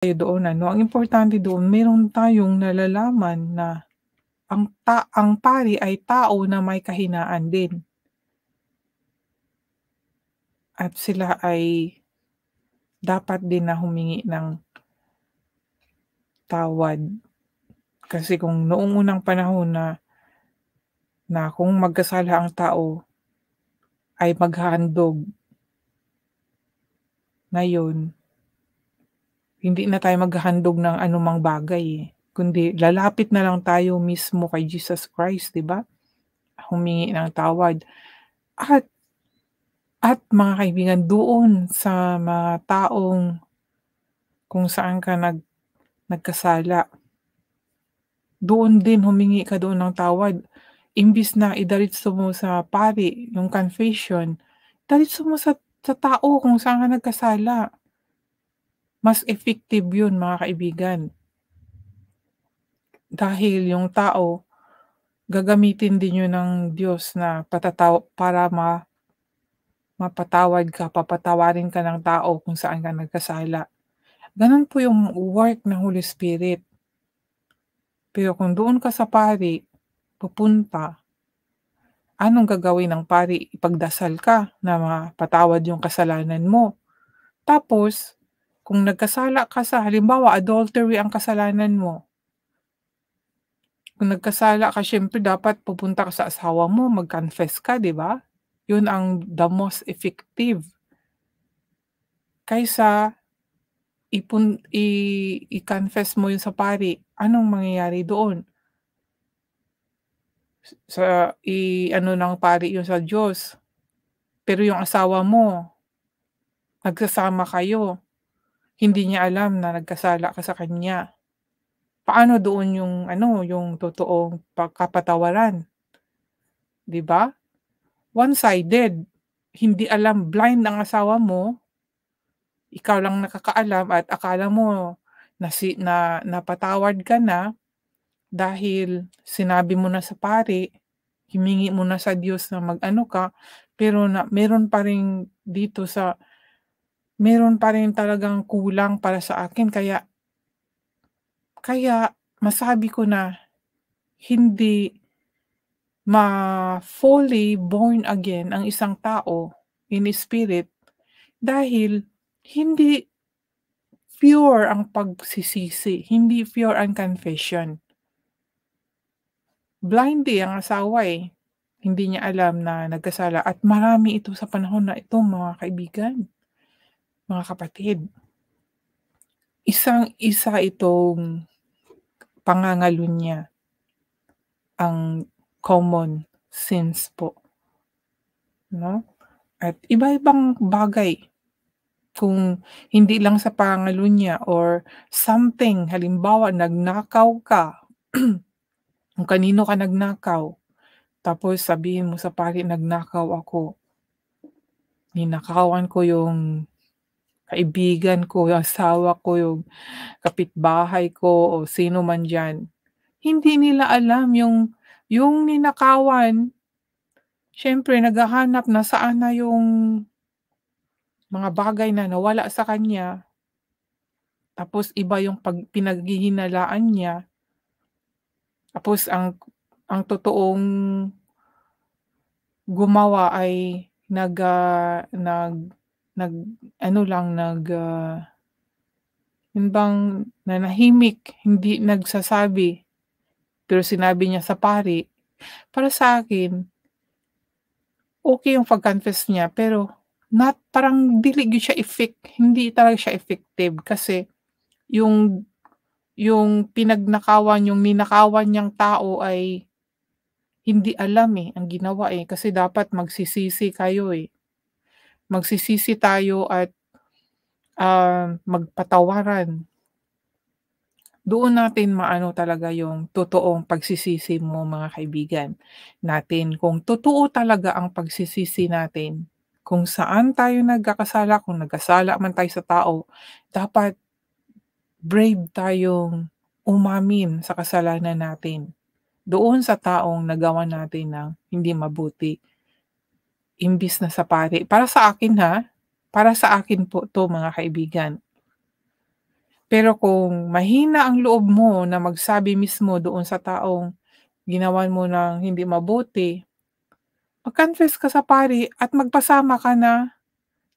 Tayo doon ano, ang importante doon meron tayong nalalaman na ang pari ay tao na may kahinaan din at sila ay dapat din na humingi ng tawad. Kasi kung noong unang panahon na kung magkasala ang tao ay maghahandog, ngayon hindi na tayo maghahandog ng anumang bagay, kundi lalapit na lang tayo mismo kay Jesus Christ, 'di ba? Humingi ng tawad at mga kaibigan doon sa mga taong kung saan ka nagkasala, doon din humingi ka doon ng tawad. Imbis na idiretso mo sa pari yung confession, diretso mo sa tao kung saan ka nagkasala. Mas effective yun mga kaibigan, dahil yung tao gagamitin din yun ng Diyos na para mapatawad ka, papatawarin ka ng tao kung saan ka nagkasala. Gano'n po yung work ng Holy Spirit. Pero kung doon ka sa pari pupunta, anong gagawin ng pari? Ipagdasal ka na mapatawad yung kasalanan mo. Tapos, kung nagkasala ka sa halimbawa adultery ang kasalanan mo, kung nagkasala ka siyempre dapat pupunta ka sa asawa mo, mag-confess ka, 'di ba? 'Yun ang the most effective kaysa i-confess mo 'yun sa pari. Anong mangyayari doon? I-ano ng pari 'yun sa Diyos, pero yung asawa mo, nagsasama kayo, hindi niya alam na nagkasala ka sa kanya. Paano doon yung ano, yung totoong pagkapatawaran, 'di ba? One-sided, hindi alam, blind ang asawa mo, ikaw lang nakakaalam at akala mo napatawad ka na dahil sinabi mo na sa pari, himingi mo na sa Diyos na mag-ano ka, pero meron pa ring meron pa rin talagang kulang para sa akin kaya kaya masabi ko na hindi fully born again ang isang tao in spirit dahil hindi pure ang pagsisisi, hindi pure ang confession. Blindy ang asawa, hindi niya alam na nagkasala at marami ito sa panahon na ito mga kaibigan, mga kapatid. Isang-isa itong pangangalunya, ang common sins po, 'no? At iba-ibang bagay, kung hindi lang sa pangangalunya or something, halimbawa nagnakaw ka, kung kanino ka nagnakaw, tapos sabihin mo sa pari, "Nagnakaw ako, ninakawan ko yung kaibigan ko, yung asawa ko, yung kapitbahay ko o sino man diyan." Hindi nila alam yung ninakawan, siyempre naghahanap na saan na yung mga bagay na nawala sa kanya, tapos iba yung pinaghihinalaan niya, tapos ang totoong gumawa ay nag ano lang, yun bang nanahimik, hindi nagsasabi, pero sinabi niya sa pari. Para sa akin, okey yung pag-confess niya pero parang dili gyud siya hindi talaga siya effective kasi yung yung ninakawan niyang tao ay hindi alam, ang ginawa, kasi dapat magsisisi kayo, Magsisisi tayo at, magpatawaran. Doon natin maano talaga yung totoong pagsisisi mo mga kaibigan natin, kung totoo talaga ang pagsisisi natin, kung saan tayo nagkakasala, kung nagkasala man tayo sa tao, dapat brave tayong umamin sa kasalanan natin doon sa taong nagawa natin ng hindi mabuti, imbis na sa pari. Para sa akin ha, para sa akin po 'to mga kaibigan. Pero kung mahina ang loob mo na magsabi mismo doon sa taong ginawan mo ng hindi mabuti, mag-confess ka sa pari at magpasama ka na,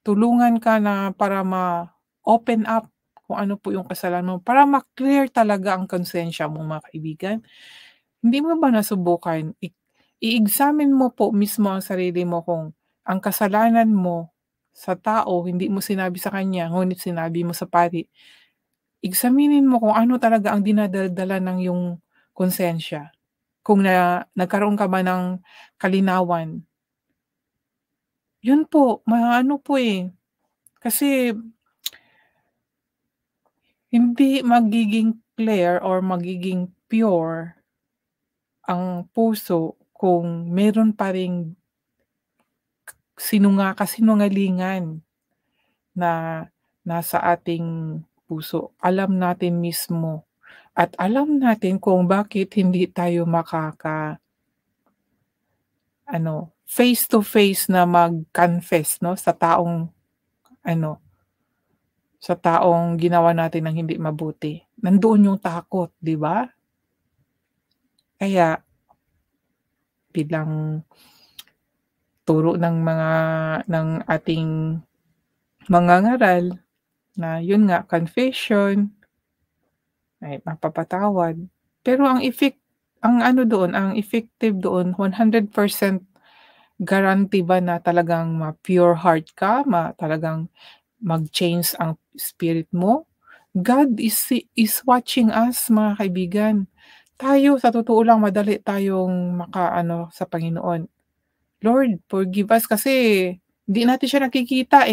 tulungan ka na para ma-open up kung ano po yung kasalanan mo, para ma-clear talaga ang konsensya mo, mga kaibigan. Hindi mo ba nasubukan i-examine mo po mismo ang sarili mo kung ang kasalanan mo sa tao hindi mo sinabi sa kanya ngunit sinabi mo sa pari. Examinin mo kung ano talaga ang dinadala ng iyong konsensya. Kung nagkaroon ka ba ng kalinawan. Yun po, maano po, kasi hindi magiging clear or magiging pure ang puso kung meron pa ring kasinungalingan na nasa ating puso. Alam natin mismo at alam natin kung bakit hindi tayo face to face na mag-confess 'no, ano, sa taong ginawa natin ng hindi mabuti. Nandoon yung takot, 'di ba? Kaya bilang turo ng ating mangangaral na yun nga confession ay mapapatawad. Pero ang effective doon 100% guarantee ba na talagang ma-pure heart ka, talagang mag-change ang spirit mo? God is watching us, mga kaibigan. Tayo sa totoo lang madali tayong makaano sa Panginoon. Lord, forgive us kasi hindi natin siya nakikita,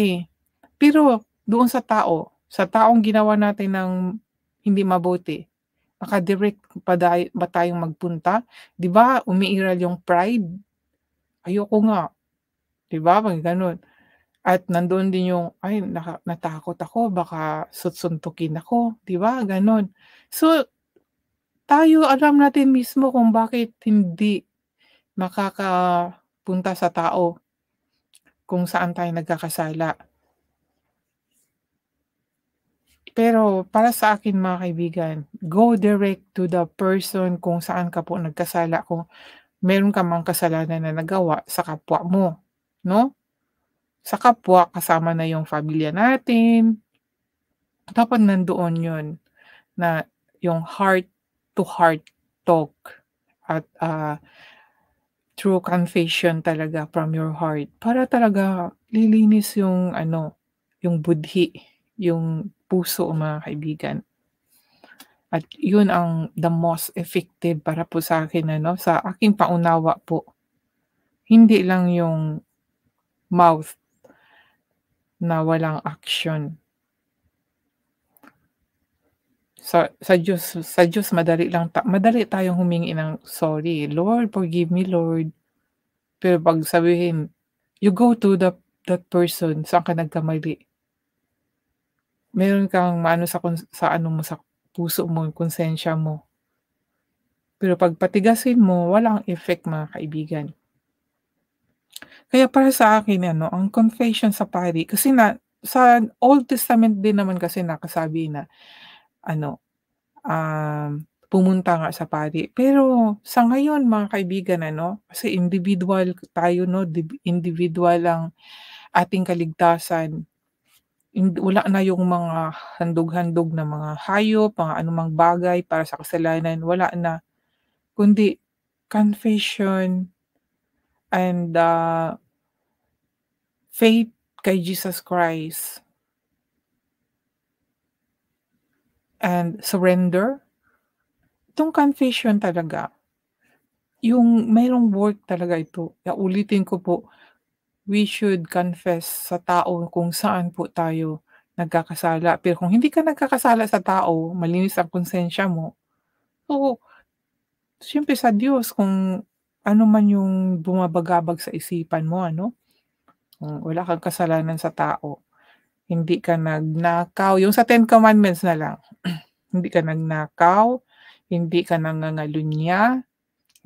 Pero doon sa taong ginawa natin ng hindi mabuti, naka-direct ba tayong magpunta? 'Di ba umiiral yung pride? Ayoko nga, 'di ba, 'pag gano'n. At nando'n din yung, "Ay natakot ako baka susuntukin ako." 'Di ba, gano'n. So, tayo alam natin mismo kung bakit hindi makakapunta sa tao kung saan tayo nagkakasala. Pero para sa akin, mga kaibigan, go direct to the person kung saan ka po nagkasala, kung meron ka mang kasalanan na nagawa sa kapwa mo, 'no? Sa kapwa kasama na yung pamilya natin, dapat nandoon yun na yung heart to heart talk at, true confession talaga from your heart para talaga lilinis yung yung budhi, yung puso, mga kaibigan. At yun ang the most effective para po sa akin sa aking paunawa po. Hindi lang yung mouth na walang action. Sa Diyos madali tayong humingi ng sorry, "Lord, forgive me, Lord." Pero 'pag sabihin, you go to that person, saan ka nagkamali. Meron kang maano sa ano mo, sa puso mo, konsensya mo. Pero 'pag patigasin mo, walang effect, mga kaibigan. Kaya para sa akin ang confession sa pari kasi sa Old Testament din naman kasi nakasabi na ano, pumunta nga sa pari. Pero sa ngayon, mga kaibigan kasi individual tayo 'no, individual ang ating kaligtasan. Wala na yung mga handog-handog na mga hayop, mga anumang bagay para sa kasalanan, wala na. Kundi confession and, faith kay Jesus Christ and surrender. Itong confession talaga, yung mayroong work talaga ito. Uulitin ko po, we should confess sa tao kung saan po tayo nagkakasala. Pero kung hindi ka nagkakasala sa tao, malinis ang konsensya mo, so siyempre sa Diyos kung ano man yung bumabagabag sa isipan mo kung wala kang kasalanan sa tao, hindi ka nagnakaw, yung sa Ten Commandments na lang. Hindi ka nagnakaw, hindi ka nangangalunya,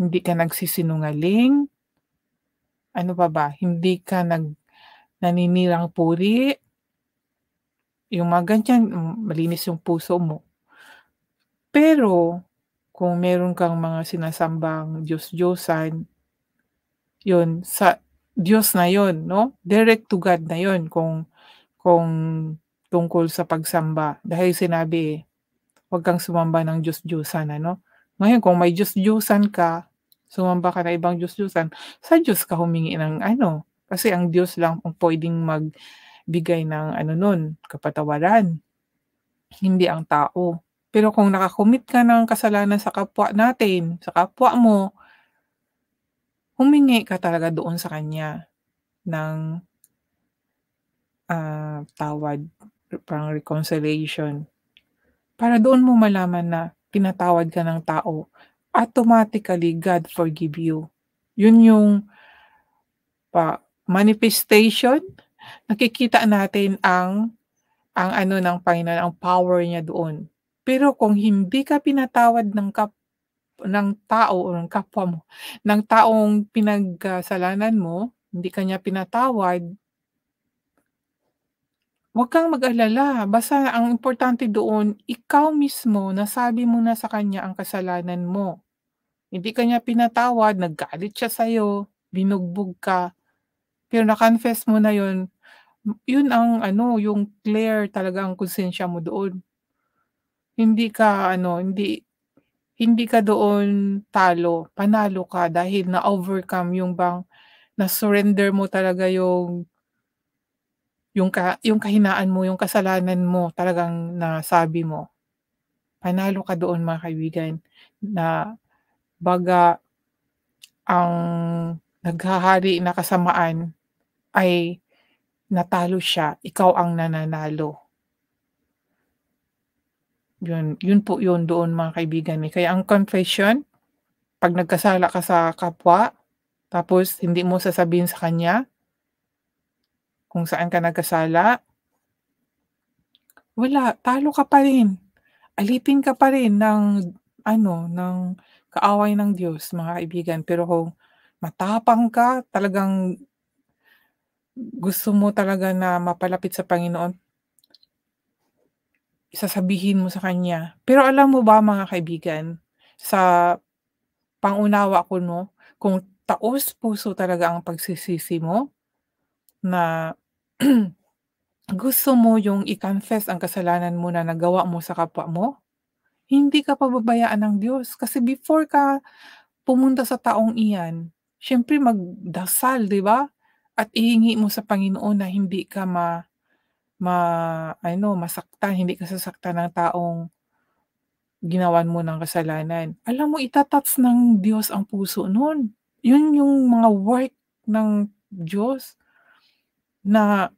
hindi ka nagsisinungaling, ano pa ba, hindi ka naninirang puri, yung mga ganyan, malinis yung puso mo. Pero kung meron kang mga sinasambang Diyos-Diyosan, yun sa Diyos na yun 'no, direct to God na yun kung tungkol sa pagsamba. Dahil sinabi, huwag kang sumamba ng Diyos-Diyosan ano. Ngayon kung may Diyos-Diyosan ka, sumamba ka ng ibang Diyos-Diyosan, sa Diyos ka humingi ng ano, kasi ang Diyos lang ang puwedeng magbigay ng ano nun, kapatawaran, hindi ang tao. Pero kung naka-commit ka ng kasalanan sa kapwa natin, sa kapwa mo, humingi ka talaga doon sa kanya ng, tawad, parang reconciliation. Para doon mo malaman na pinatawad ka ng tao, automatically God forgive you. Yun yung manifestation, nakikita natin ang ano ng Panginoon, ang power niya doon. Pero kung hindi ka pinatawad ng tao o ng kapwa mo, ng taong pinagkasalanan mo, hindi ka niya pinatawad, huwag kang mag-alala. Basta ang importante doon, ikaw mismo nasabi mo na sa kanya ang kasalanan mo. Hindi ka niya pinatawad, naggalit siya sa'yo, binugbog ka, pero na-confess mo na yun, yun ang ano, yung clear talaga ang konsensya mo doon. Hindi ka ano, hindi hindi ka doon talo, panalo ka dahil na-overcome yung bang na-surrender mo talaga yung kahinaan mo, yung kasalanan mo talagang nasabi mo. Panalo ka doon mga kaibigan, na baga ang naghahari na kasamaan ay natalo siya, ikaw ang nananalo. Yun po yun doon mga kaibigan, eh. Kaya ang confession, 'pag nagkasala ka sa kapwa, tapos hindi mo sasabihin sa kanya kung saan ka nagkasala, wala, talo ka pa rin. Alipin ka pa rin ng ano, ng kaaway ng Diyos mga kaibigan. Pero kung matapang ka, talagang gusto mo talaga na mapalapit sa Panginoon, sasabihin mo sa kanya. Pero alam mo ba mga kaibigan, sa pangunawa ko 'no, kung taos-puso talaga ang pagsisisi mo na gusto mo yung i-confess ang kasalanan mo na nagawa mo sa kapwa mo, hindi ka pababayaan ng Diyos. Kasi before ka pumunta sa taong iyan, siyempre magdasal, 'di ba? At ihingi mo sa Panginoon na hindi ka masaktan, hindi ka sasaktan ng taong ginawan mo ng kasalanan. Alam mo ng Diyos ang puso nun. Yun yung mga work ng Diyos na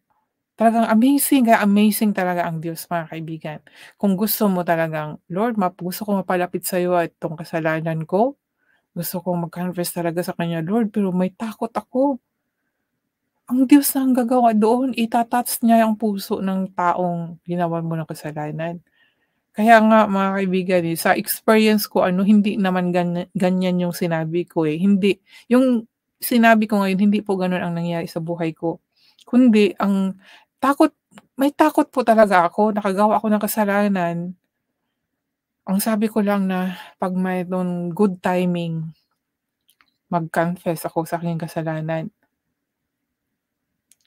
talagang amazing, kaya amazing talaga ang Diyos mga kaibigan. Kung gusto mo talagang, "Lord, gusto ko mapalapit sa'yo at itong kasalanan ko, gusto kong mag-confess talaga sa kanya, Lord, pero may takot ako." Ang Diyos na ang gagawa doon, niya ang puso ng taong ginawan mo ng kasalanan. Kaya nga mga kaibigan, eh, sa experience ko ano, hindi naman ganyan yung sinabi ko, eh, hindi yung sinabi ko ngayon hindi po gano'n ang nangyari sa buhay ko. Kundi ang takot may takot po talaga ako, nakagawa ako ng kasalanan. Ang sabi ko lang na 'pag mayro'n good timing, mag-confess ako sa aking kasalanan.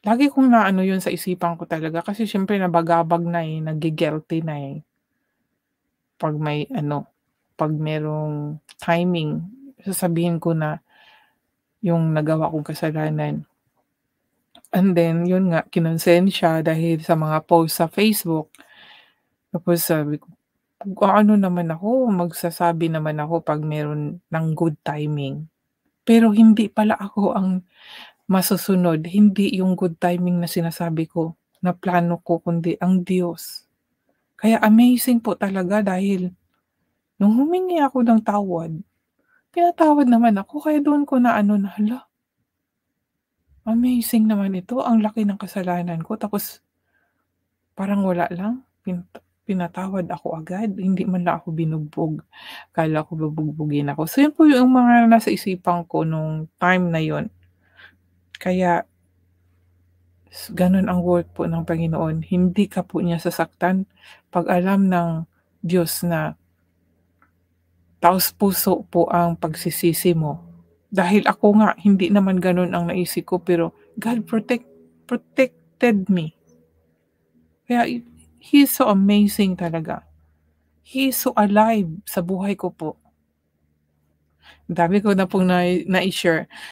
Lagi kong naano 'yun sa isipan ko talaga kasi siyempre nabagabag na, eh, nagi-guilty na, eh, 'pag may ano, 'pag merong timing, sasabihin ko na yung nagawa kong kasalanan. And then yun nga, kinonsensya dahil sa mga post sa Facebook. Tapos sabi ko, kung ano naman ako, magsasabi naman ako 'pag meron ng good timing. Pero hindi pala ako ang masusunod, hindi yung good timing na sinasabi ko, na plano ko, kundi ang Diyos. Kaya amazing po talaga dahil nung humingi ako ng tawad, pinatawad naman ako kaya doon ko na ano na, hala, amazing naman ito, ang laki ng kasalanan ko tapos parang wala lang, pinatawad ako agad, hindi man lang ako binugbog. Akala ko bubugbugin ako. So yun po yung mga nasa isipan ko nung time na yun. Kaya Gano'n ang work po ng Panginoon, hindi ka po niya sasaktan 'pag alam ng Diyos na taos-puso po ang pagsisisi mo. Dahil ako nga hindi naman gano'n ang naisip ko, pero God protected me. Kaya He is so amazing talaga. He is so alive sa buhay ko po. Ang dami ko na pong nai-share.